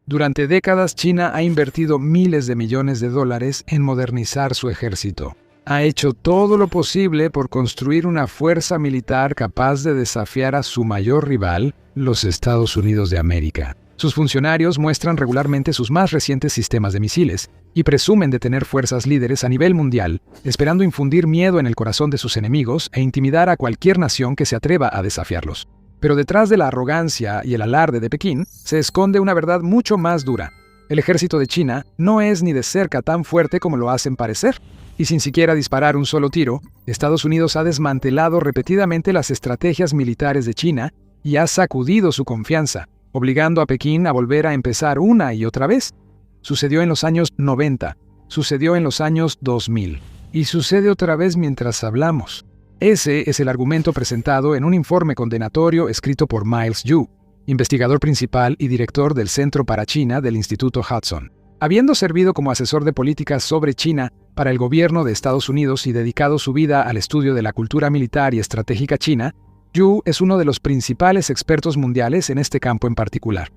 Durante décadas, China ha invertido miles de millones de dólares en modernizar su ejército. Ha hecho todo lo posible por construir una fuerza militar capaz de desafiar a su mayor rival, los Estados Unidos de América. Sus funcionarios muestran regularmente sus más recientes sistemas de misiles y presumen de tener fuerzas líderes a nivel mundial, esperando infundir miedo en el corazón de sus enemigos e intimidar a cualquier nación que se atreva a desafiarlos. Pero detrás de la arrogancia y el alarde de Pekín se esconde una verdad mucho más dura. El ejército de China no es ni de cerca tan fuerte como lo hacen parecer. Y sin siquiera disparar un solo tiro, Estados Unidos ha desmantelado repetidamente las estrategias militares de China y ha sacudido su confianza, obligando a Pekín a volver a empezar una y otra vez. Sucedió en los años 90, sucedió en los años 2000, y sucede otra vez mientras hablamos. Ese es el argumento presentado en un informe condenatorio escrito por Miles Yu, investigador principal y director del Centro para China del Instituto Hudson. Habiendo servido como asesor de políticas sobre China para el gobierno de Estados Unidos y dedicado su vida al estudio de la cultura militar y estratégica china, Yu es uno de los principales expertos mundiales en este campo en particular.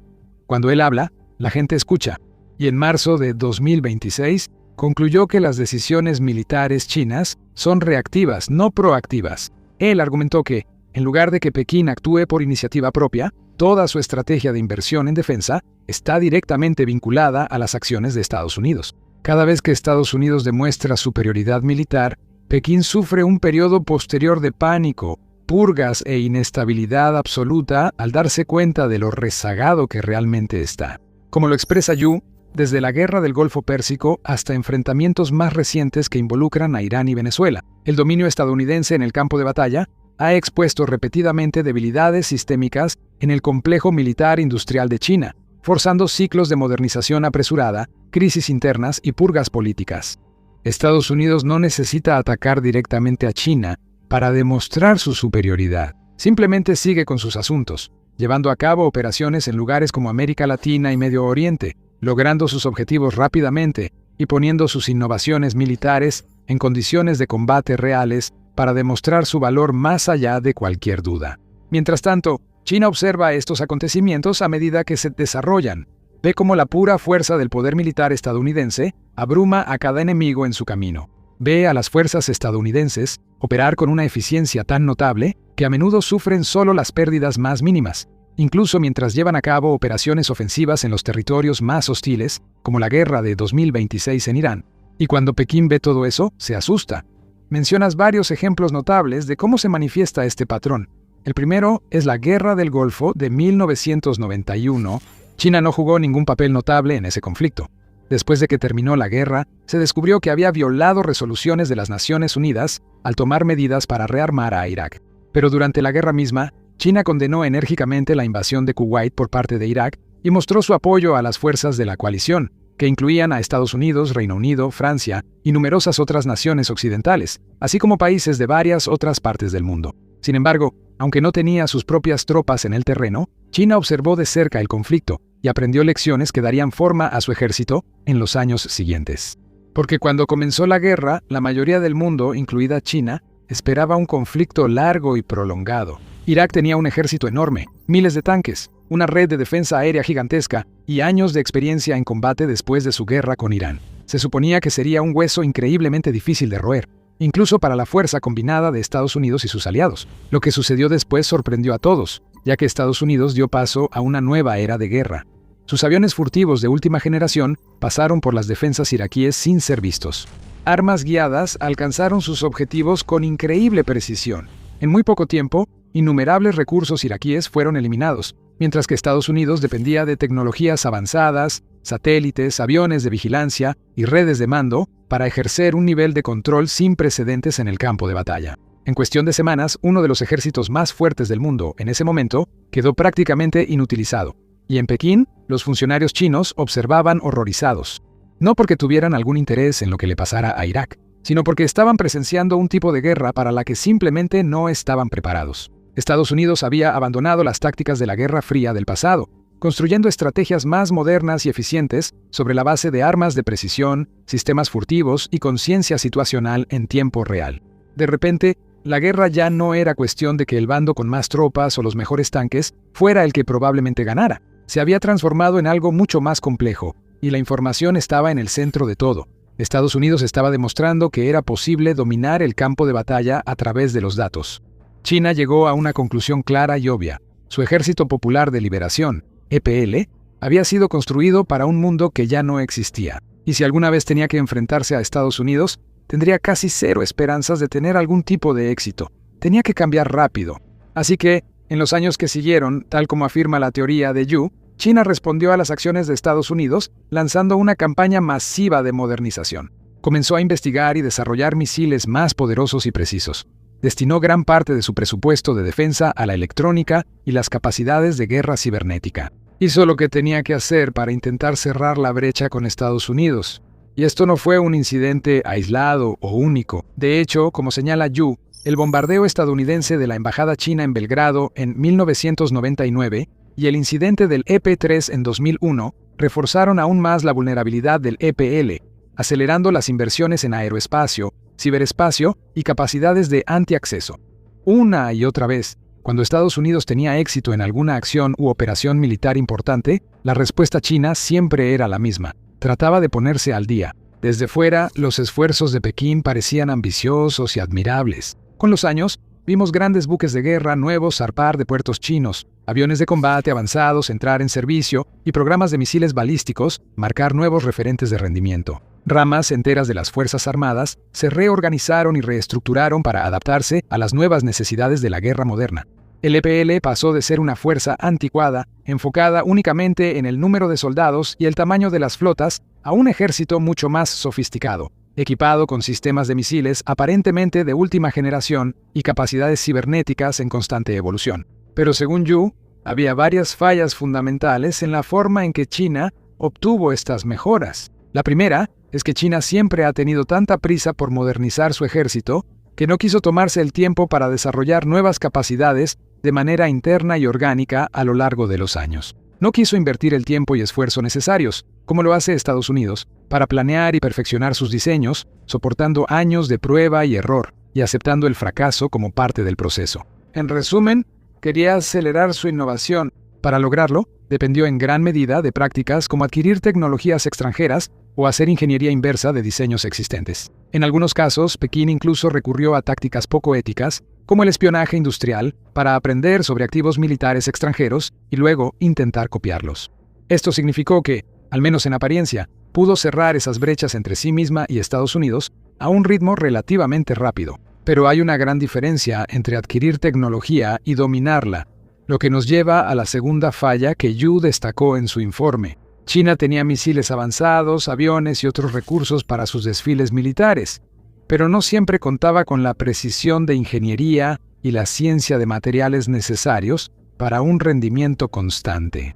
Cuando él habla, la gente escucha, y en marzo de 2026 concluyó que las decisiones militares chinas son reactivas, no proactivas. Él argumentó que, en lugar de que Pekín actúe por iniciativa propia, toda su estrategia de inversión en defensa está directamente vinculada a las acciones de Estados Unidos. Cada vez que Estados Unidos demuestra superioridad militar, Pekín sufre un periodo posterior de pánico, purgas e inestabilidad absoluta al darse cuenta de lo rezagado que realmente está. Como lo expresa Yu, desde la Guerra del Golfo Pérsico hasta enfrentamientos más recientes que involucran a Irán y Venezuela, el dominio estadounidense en el campo de batalla ha expuesto repetidamente debilidades sistémicas en el complejo militar industrial de China, forzando ciclos de modernización apresurada, crisis internas y purgas políticas. Estados Unidos no necesita atacar directamente a China para demostrar su superioridad. Simplemente sigue con sus asuntos, llevando a cabo operaciones en lugares como América Latina y Medio Oriente, logrando sus objetivos rápidamente y poniendo sus innovaciones militares en condiciones de combate reales para demostrar su valor más allá de cualquier duda. Mientras tanto, China observa estos acontecimientos a medida que se desarrollan. Ve cómo la pura fuerza del poder militar estadounidense abruma a cada enemigo en su camino. Ve a las fuerzas estadounidenses operar con una eficiencia tan notable que a menudo sufren solo las pérdidas más mínimas, incluso mientras llevan a cabo operaciones ofensivas en los territorios más hostiles, como la guerra de 2026 en Irán. Y cuando Pekín ve todo eso, se asusta. Mencionas varios ejemplos notables de cómo se manifiesta este patrón. El primero es la Guerra del Golfo de 1991. China no jugó ningún papel notable en ese conflicto. Después de que terminó la guerra, se descubrió que había violado resoluciones de las Naciones Unidas al tomar medidas para rearmar a Irak. Pero durante la guerra misma, China condenó enérgicamente la invasión de Kuwait por parte de Irak y mostró su apoyo a las fuerzas de la coalición, que incluían a Estados Unidos, Reino Unido, Francia y numerosas otras naciones occidentales, así como países de varias otras partes del mundo. Sin embargo, aunque no tenía sus propias tropas en el terreno, China observó de cerca el conflicto y aprendió lecciones que darían forma a su ejército en los años siguientes. Porque cuando comenzó la guerra, la mayoría del mundo, incluida China, esperaba un conflicto largo y prolongado. Irak tenía un ejército enorme, miles de tanques, una red de defensa aérea gigantesca y años de experiencia en combate después de su guerra con Irán. Se suponía que sería un hueso increíblemente difícil de roer, incluso para la fuerza combinada de Estados Unidos y sus aliados. Lo que sucedió después sorprendió a todos, ya que Estados Unidos dio paso a una nueva era de guerra. Sus aviones furtivos de última generación pasaron por las defensas iraquíes sin ser vistos. Armas guiadas alcanzaron sus objetivos con increíble precisión. En muy poco tiempo, innumerables recursos iraquíes fueron eliminados, mientras que Estados Unidos dependía de tecnologías avanzadas, satélites, aviones de vigilancia y redes de mando para ejercer un nivel de control sin precedentes en el campo de batalla. En cuestión de semanas, uno de los ejércitos más fuertes del mundo en ese momento quedó prácticamente inutilizado, y en Pekín, los funcionarios chinos observaban horrorizados. No porque tuvieran algún interés en lo que le pasara a Irak, sino porque estaban presenciando un tipo de guerra para la que simplemente no estaban preparados. Estados Unidos había abandonado las tácticas de la Guerra Fría del pasado, construyendo estrategias más modernas y eficientes sobre la base de armas de precisión, sistemas furtivos y conciencia situacional en tiempo real. De repente, la guerra ya no era cuestión de que el bando con más tropas o los mejores tanques fuera el que probablemente ganara, se había transformado en algo mucho más complejo, y la información estaba en el centro de todo. Estados Unidos estaba demostrando que era posible dominar el campo de batalla a través de los datos. China llegó a una conclusión clara y obvia. Su Ejército Popular de Liberación, EPL, había sido construido para un mundo que ya no existía. Y si alguna vez tenía que enfrentarse a Estados Unidos, tendría casi cero esperanzas de tener algún tipo de éxito. Tenía que cambiar rápido. Así que, en los años que siguieron, tal como afirma la teoría de Yu, China respondió a las acciones de Estados Unidos lanzando una campaña masiva de modernización. Comenzó a investigar y desarrollar misiles más poderosos y precisos. Destinó gran parte de su presupuesto de defensa a la electrónica y las capacidades de guerra cibernética. Hizo lo que tenía que hacer para intentar cerrar la brecha con Estados Unidos. Y esto no fue un incidente aislado o único. De hecho, como señala Yu, el bombardeo estadounidense de la embajada china en Belgrado en 1999 y el incidente del EP-3 en 2001 reforzaron aún más la vulnerabilidad del EPL, acelerando las inversiones en aeroespacio, ciberespacio y capacidades de antiacceso. Una y otra vez, cuando Estados Unidos tenía éxito en alguna acción u operación militar importante, la respuesta china siempre era la misma. Trataba de ponerse al día. Desde fuera, los esfuerzos de Pekín parecían ambiciosos y admirables. Con los años, vimos grandes buques de guerra nuevos zarpar de puertos chinos, aviones de combate avanzados entrar en servicio y programas de misiles balísticos marcar nuevos referentes de rendimiento. Ramas enteras de las Fuerzas Armadas se reorganizaron y reestructuraron para adaptarse a las nuevas necesidades de la guerra moderna. El EPL pasó de ser una fuerza anticuada, enfocada únicamente en el número de soldados y el tamaño de las flotas, a un ejército mucho más sofisticado, equipado con sistemas de misiles aparentemente de última generación y capacidades cibernéticas en constante evolución. Pero según Yu, había varias fallas fundamentales en la forma en que China obtuvo estas mejoras. La primera es que China siempre ha tenido tanta prisa por modernizar su ejército que no quiso tomarse el tiempo para desarrollar nuevas capacidades de manera interna y orgánica a lo largo de los años. No quiso invertir el tiempo y esfuerzo necesarios, como lo hace Estados Unidos, para planear y perfeccionar sus diseños, soportando años de prueba y error y aceptando el fracaso como parte del proceso. En resumen, quería acelerar su innovación. Para lograrlo, dependió en gran medida de prácticas como adquirir tecnologías extranjeras o hacer ingeniería inversa de diseños existentes. En algunos casos, Pekín incluso recurrió a tácticas poco éticas, como el espionaje industrial, para aprender sobre activos militares extranjeros y luego intentar copiarlos. Esto significó que, al menos en apariencia, pudo cerrar esas brechas entre sí misma y Estados Unidos a un ritmo relativamente rápido. Pero hay una gran diferencia entre adquirir tecnología y dominarla, lo que nos lleva a la segunda falla que Yu destacó en su informe. China tenía misiles avanzados, aviones y otros recursos para sus desfiles militares, pero no siempre contaba con la precisión de ingeniería y la ciencia de materiales necesarios para un rendimiento constante.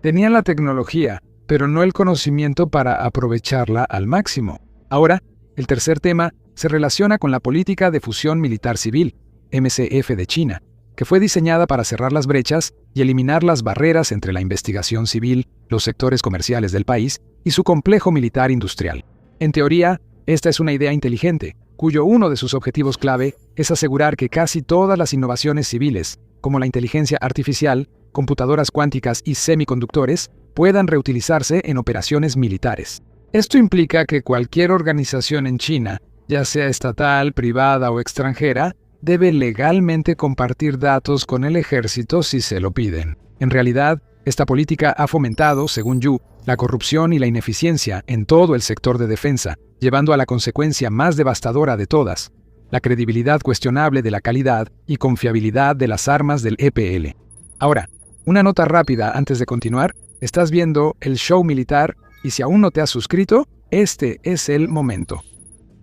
Tenían la tecnología, pero no el conocimiento para aprovecharla al máximo. Ahora, el tercer tema se relaciona con la política de fusión militar civil, MCF de China, que fue diseñada para cerrar las brechas y eliminar las barreras entre la investigación civil, los sectores comerciales del país y su complejo militar industrial. En teoría, esta es una idea inteligente, cuyo uno de sus objetivos clave es asegurar que casi todas las innovaciones civiles, como la inteligencia artificial, computadoras cuánticas y semiconductores, puedan reutilizarse en operaciones militares. Esto implica que cualquier organización en China, ya sea estatal, privada o extranjera, debe legalmente compartir datos con el ejército si se lo piden. En realidad, esta política ha fomentado, según Yu, la corrupción y la ineficiencia en todo el sector de defensa, llevando a la consecuencia más devastadora de todas, la credibilidad cuestionable de la calidad y confiabilidad de las armas del EPL. Ahora, una nota rápida antes de continuar. Estás viendo el show militar y si aún no te has suscrito, este es el momento.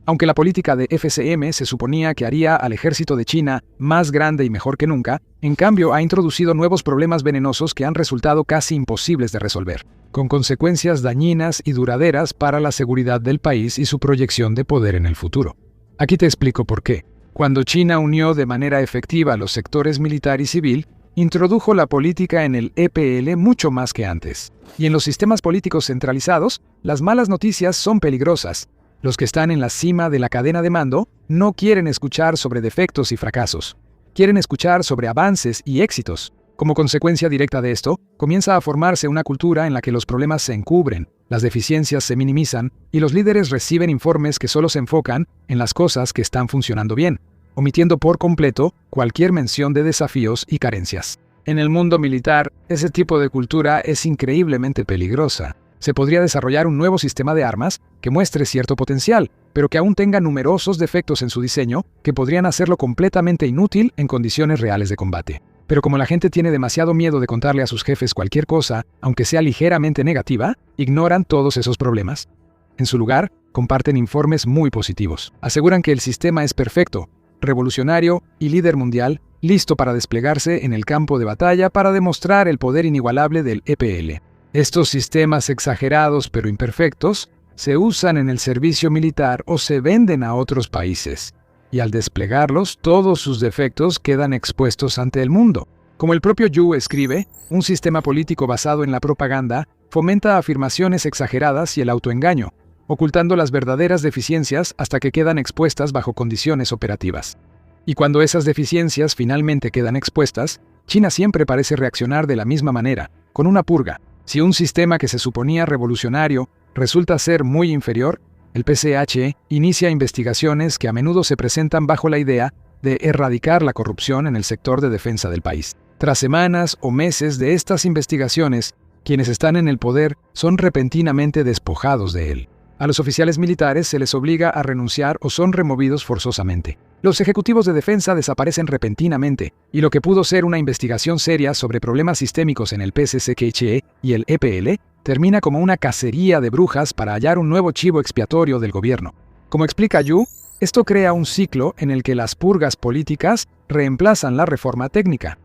Aunque la política de FCM se suponía que haría al ejército de China más grande y mejor que nunca, en cambio ha introducido nuevos problemas venenosos que han resultado casi imposibles de resolver, con consecuencias dañinas y duraderas para la seguridad del país y su proyección de poder en el futuro. Aquí te explico por qué. Cuando China unió de manera efectiva los sectores militar y civil, introdujo la política en el EPL mucho más que antes. Y en los sistemas políticos centralizados, las malas noticias son peligrosas. Los que están en la cima de la cadena de mando no quieren escuchar sobre defectos y fracasos. Quieren escuchar sobre avances y éxitos. Como consecuencia directa de esto, comienza a formarse una cultura en la que los problemas se encubren, las deficiencias se minimizan y los líderes reciben informes que solo se enfocan en las cosas que están funcionando bien, omitiendo por completo cualquier mención de desafíos y carencias. En el mundo militar, ese tipo de cultura es increíblemente peligrosa. Se podría desarrollar un nuevo sistema de armas que muestre cierto potencial, pero que aún tenga numerosos defectos en su diseño que podrían hacerlo completamente inútil en condiciones reales de combate. Pero como la gente tiene demasiado miedo de contarle a sus jefes cualquier cosa, aunque sea ligeramente negativa, ignoran todos esos problemas. En su lugar, comparten informes muy positivos. Aseguran que el sistema es perfecto, revolucionario y líder mundial, listo para desplegarse en el campo de batalla para demostrar el poder inigualable del EPL. Estos sistemas exagerados pero imperfectos se usan en el servicio militar o se venden a otros países, y al desplegarlos, todos sus defectos quedan expuestos ante el mundo. Como el propio Yu escribe, un sistema político basado en la propaganda fomenta afirmaciones exageradas y el autoengaño, ocultando las verdaderas deficiencias hasta que quedan expuestas bajo condiciones operativas. Y cuando esas deficiencias finalmente quedan expuestas, China siempre parece reaccionar de la misma manera, con una purga. Si un sistema que se suponía revolucionario resulta ser muy inferior, el PCH inicia investigaciones que a menudo se presentan bajo la idea de erradicar la corrupción en el sector de defensa del país. Tras semanas o meses de estas investigaciones, quienes están en el poder son repentinamente despojados de él. A los oficiales militares se les obliga a renunciar o son removidos forzosamente. Los ejecutivos de defensa desaparecen repentinamente, y lo que pudo ser una investigación seria sobre problemas sistémicos en el PCCHE y el EPL termina como una cacería de brujas para hallar un nuevo chivo expiatorio del gobierno. Como explica Yu, esto crea un ciclo en el que las purgas políticas reemplazan la reforma técnica.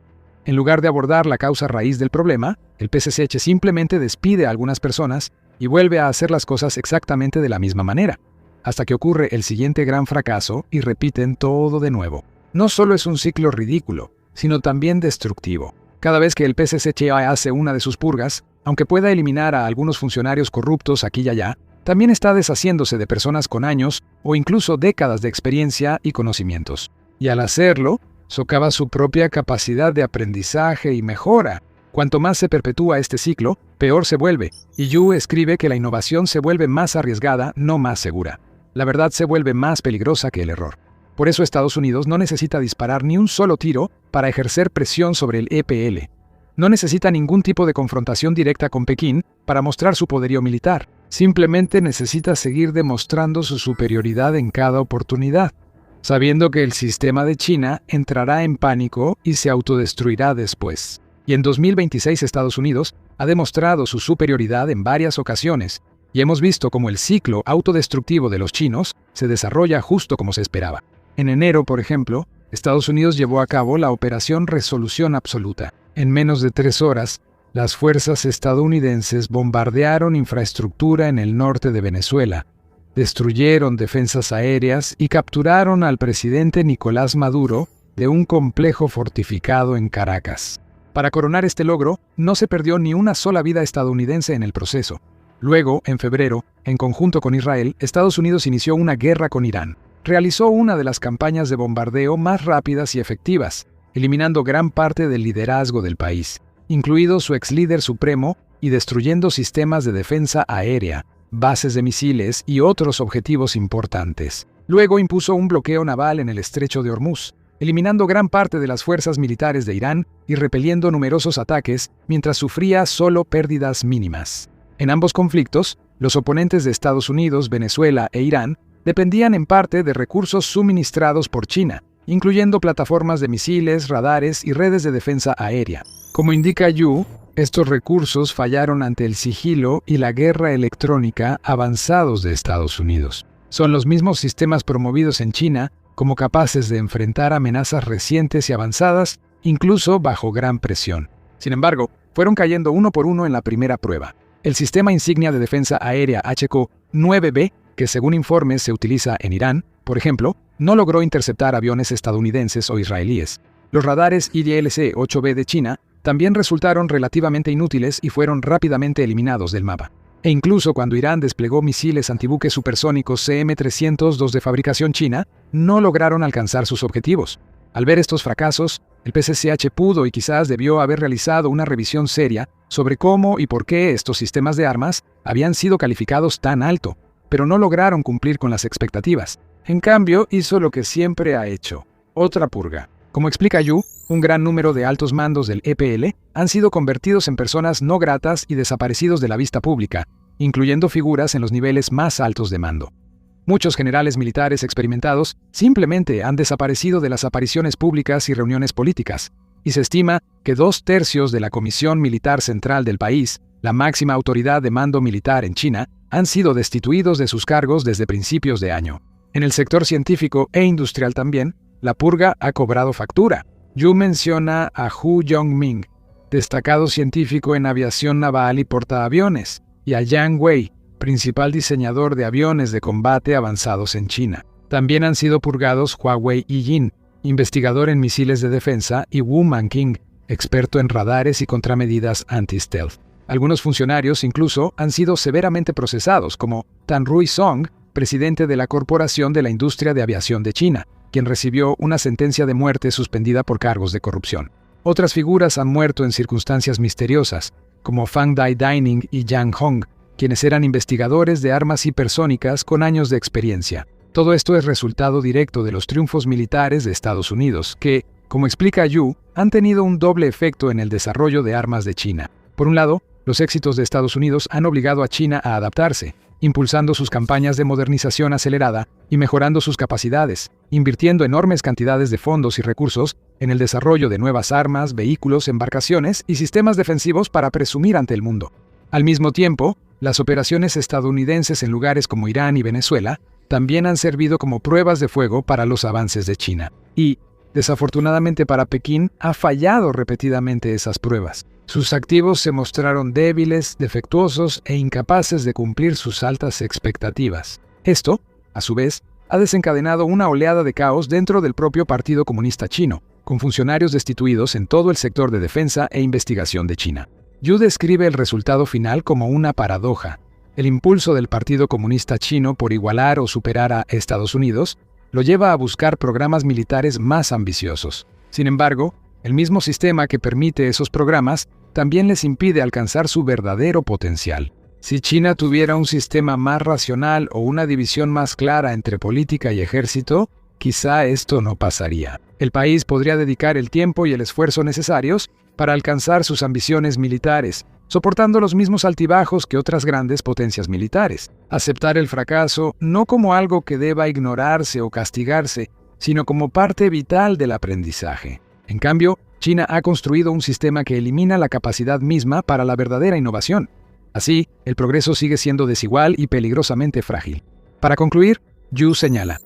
En lugar de abordar la causa raíz del problema, el PCCH simplemente despide a algunas personas y vuelve a hacer las cosas exactamente de la misma manera, hasta que ocurre el siguiente gran fracaso y repiten todo de nuevo. No solo es un ciclo ridículo, sino también destructivo. Cada vez que el PCCH hace una de sus purgas, aunque pueda eliminar a algunos funcionarios corruptos aquí y allá, también está deshaciéndose de personas con años o incluso décadas de experiencia y conocimientos. Y al hacerlo, socava su propia capacidad de aprendizaje y mejora. Cuanto más se perpetúa este ciclo, peor se vuelve, y Yu escribe que la innovación se vuelve más arriesgada, no más segura. La verdad se vuelve más peligrosa que el error. Por eso Estados Unidos no necesita disparar ni un solo tiro para ejercer presión sobre el EPL. No necesita ningún tipo de confrontación directa con Pekín para mostrar su poderío militar. Simplemente necesita seguir demostrando su superioridad en cada oportunidad, sabiendo que el sistema de China entrará en pánico y se autodestruirá después. Y en 2026 Estados Unidos ha demostrado su superioridad en varias ocasiones, y hemos visto cómo el ciclo autodestructivo de los chinos se desarrolla justo como se esperaba. En enero, por ejemplo, Estados Unidos llevó a cabo la Operación Resolución Absoluta. En menos de 3 horas, las fuerzas estadounidenses bombardearon infraestructura en el norte de Venezuela, destruyeron defensas aéreas y capturaron al presidente Nicolás Maduro de un complejo fortificado en Caracas. Para coronar este logro, no se perdió ni una sola vida estadounidense en el proceso. Luego, en febrero, en conjunto con Israel, Estados Unidos inició una guerra con Irán. Realizó una de las campañas de bombardeo más rápidas y efectivas, eliminando gran parte del liderazgo del país, incluido su ex líder supremo, y destruyendo sistemas de defensa aérea, bases de misiles y otros objetivos importantes. Luego impuso un bloqueo naval en el estrecho de Hormuz, eliminando gran parte de las fuerzas militares de Irán y repeliendo numerosos ataques mientras sufría solo pérdidas mínimas. En ambos conflictos, los oponentes de Estados Unidos, Venezuela e Irán dependían en parte de recursos suministrados por China, incluyendo plataformas de misiles, radares y redes de defensa aérea. Como indica Yu, estos recursos fallaron ante el sigilo y la guerra electrónica avanzados de Estados Unidos. Son los mismos sistemas promovidos en China como capaces de enfrentar amenazas recientes y avanzadas, incluso bajo gran presión. Sin embargo, fueron cayendo uno por uno en la primera prueba. El sistema insignia de defensa aérea HK-9B, que según informes se utiliza en Irán, por ejemplo, no logró interceptar aviones estadounidenses o israelíes. Los radares IDLC-8B de China también resultaron relativamente inútiles y fueron rápidamente eliminados del mapa. E incluso cuando Irán desplegó misiles antibuques supersónicos CM-302 de fabricación china, no lograron alcanzar sus objetivos. Al ver estos fracasos, El PCCH pudo y quizás debió haber realizado una revisión seria sobre cómo y por qué estos sistemas de armas habían sido calificados tan alto, pero no lograron cumplir con las expectativas. En cambio, hizo lo que siempre ha hecho: otra purga. Como explica Yu, un gran número de altos mandos del EPL han sido convertidos en personas no gratas y desaparecidos de la vista pública, incluyendo figuras en los niveles más altos de mando. Muchos generales militares experimentados simplemente han desaparecido de las apariciones públicas y reuniones políticas, y se estima que 2/3 de la Comisión Militar Central del país, la máxima autoridad de mando militar en China, han sido destituidos de sus cargos desde principios de año. En el sector científico e industrial también, la purga ha cobrado factura. Yu menciona a Hu Yongming, destacado científico en aviación naval y portaaviones, y a Yang Wei, principal diseñador de aviones de combate avanzados en China. También han sido purgados Huawei Yijin, investigador en misiles de defensa, y Wu Manqing, experto en radares y contramedidas anti-stealth. Algunos funcionarios incluso han sido severamente procesados, como Tan Rui Song, presidente de la Corporación de la Industria de Aviación de China, quien recibió una sentencia de muerte suspendida por cargos de corrupción. Otras figuras han muerto en circunstancias misteriosas, como Fang Dai Dining y Yang Hong, quienes eran investigadores de armas hipersónicas con años de experiencia. Todo esto es resultado directo de los triunfos militares de Estados Unidos, que, como explica Yu, han tenido un doble efecto en el desarrollo de armas de China. Por un lado, los éxitos de Estados Unidos han obligado a China a adaptarse, impulsando sus campañas de modernización acelerada y mejorando sus capacidades, invirtiendo enormes cantidades de fondos y recursos en el desarrollo de nuevas armas, vehículos, embarcaciones y sistemas defensivos para presumir ante el mundo. Al mismo tiempo, las operaciones estadounidenses en lugares como Irán y Venezuela también han servido como pruebas de fuego para los avances de China. Y, desafortunadamente para Pekín, ha fallado repetidamente esas pruebas. Sus activos se mostraron débiles, defectuosos e incapaces de cumplir sus altas expectativas. Esto, a su vez, ha desencadenado una oleada de caos dentro del propio Partido Comunista Chino, con funcionarios destituidos en todo el sector de defensa e investigación de China. Yu describe el resultado final como una paradoja. El impulso del Partido Comunista Chino por igualar o superar a Estados Unidos lo lleva a buscar programas militares más ambiciosos. Sin embargo, el mismo sistema que permite esos programas también les impide alcanzar su verdadero potencial. Si China tuviera un sistema más racional o una división más clara entre política y ejército, quizá esto no pasaría. El país podría dedicar el tiempo y el esfuerzo necesarios para alcanzar sus ambiciones militares, soportando los mismos altibajos que otras grandes potencias militares. Aceptar el fracaso no como algo que deba ignorarse o castigarse, sino como parte vital del aprendizaje. En cambio, China ha construido un sistema que elimina la capacidad misma para la verdadera innovación. Así, el progreso sigue siendo desigual y peligrosamente frágil. Para concluir, Yu señala: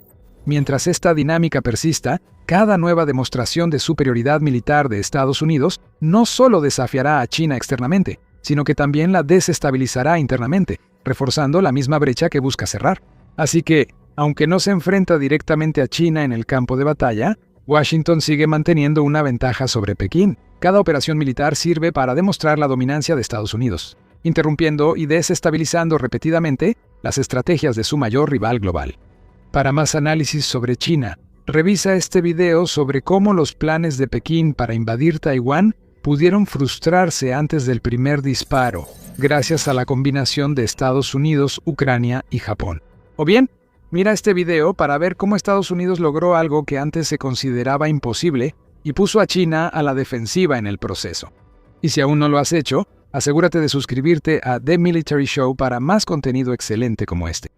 mientras esta dinámica persista, cada nueva demostración de superioridad militar de Estados Unidos no solo desafiará a China externamente, sino que también la desestabilizará internamente, reforzando la misma brecha que busca cerrar. Así que, aunque no se enfrenta directamente a China en el campo de batalla, Washington sigue manteniendo una ventaja sobre Pekín. Cada operación militar sirve para demostrar la dominancia de Estados Unidos, interrumpiendo y desestabilizando repetidamente las estrategias de su mayor rival global. Para más análisis sobre China, revisa este video sobre cómo los planes de Pekín para invadir Taiwán pudieron frustrarse antes del primer disparo, gracias a la combinación de Estados Unidos, Ucrania y Japón. O bien, mira este video para ver cómo Estados Unidos logró algo que antes se consideraba imposible y puso a China a la defensiva en el proceso. Y si aún no lo has hecho, asegúrate de suscribirte a The Military Show para más contenido excelente como este.